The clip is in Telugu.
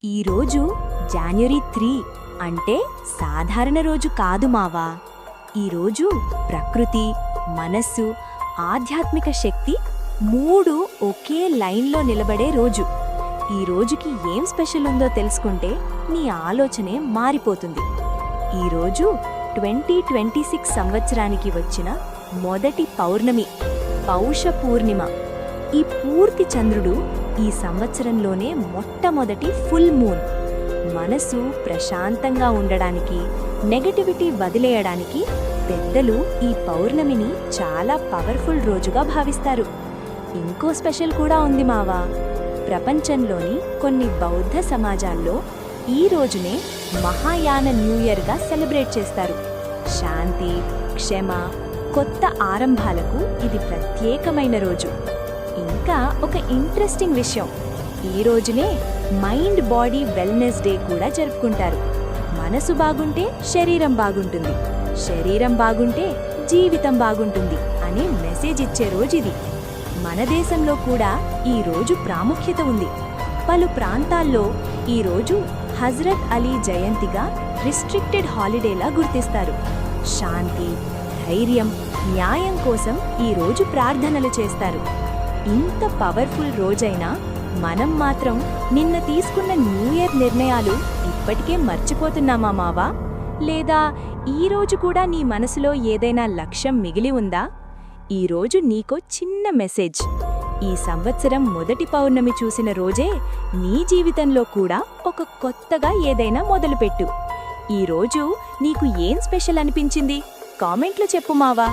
ఈరోజు జనవరి 3 అంటే సాధారణ రోజు కాదు మావా. ఈరోజు ప్రకృతి, మనస్సు, ఆధ్యాత్మిక శక్తి మూడు ఒకే లైన్లో నిలబడే రోజు. ఈ రోజుకి ఏం స్పెషల్ ఉందో తెలుసుకుంటే నీ ఆలోచనే మారిపోతుంది. ఈరోజు 2026 సంవత్సరానికి వచ్చిన మొదటి పౌర్ణమి, పౌష పూర్ణిమ. ఈ పూర్తి చంద్రుడు ఈ సంవత్సరంలోనే మొట్టమొదటి ఫుల్ మూన్. మనసు ప్రశాంతంగా ఉండడానికి, నెగటివిటీ వదిలేయడానికి పెద్దలు ఈ పౌర్ణమిని చాలా పవర్ఫుల్ రోజుగా భావిస్తారు. ఇంకో స్పెషల్ కూడా ఉంది మావా. ప్రపంచంలోని కొన్ని బౌద్ధ సమాజాల్లో ఈ రోజునే మహాయాన న్యూ ఇయర్గా సెలబ్రేట్ చేస్తారు. శాంతి, క్షమ, కొత్త ఆరంభాలకు ఇది ప్రత్యేకమైన రోజు. ఇంకా ఒక ఇంట్రెస్టింగ్ విషయం, ఈ రోజునే మైండ్ బాడీ వెల్నెస్ డే కూడా జరుపుకుంటారు. మనసు బాగుంటే శరీరం బాగుంటుంది, శరీరం బాగుంటే జీవితం బాగుంటుంది అని మెసేజ్ ఇచ్చే రోజు ఇది. మన దేశంలో కూడా ఈ రోజు ప్రాముఖ్యత ఉంది. పలు ప్రాంతాల్లో ఈ రోజు హజ్రత్ అలీ జయంతిగా రిస్ట్రిక్టెడ్ హాలిడేలా గుర్తిస్తారు. శాంతి, ధైర్యం, న్యాయం కోసం ఈ రోజు ప్రార్థనలు చేస్తారు. ఇంత పవర్ఫుల్ రోజైనా మనం మాత్రం నిన్న తీసుకున్న న్యూ ఇయర్ నిర్ణయాలు ఇప్పటికే మర్చిపోతున్నామా మావా? లేదా ఈరోజు కూడా నీ మనసులో ఏదైనా లక్ష్యం మిగిలి ఉందా? ఈరోజు నీకో చిన్న మెసేజ్. ఈ సంవత్సరం మొదటి పౌర్ణమి చూసిన రోజే నీ జీవితంలో కూడా ఒక కొత్తగా ఏదైనా మొదలుపెట్టు. ఈరోజు నీకు ఏం స్పెషల్ అనిపించింది? కామెంట్లో చెప్పు మావా.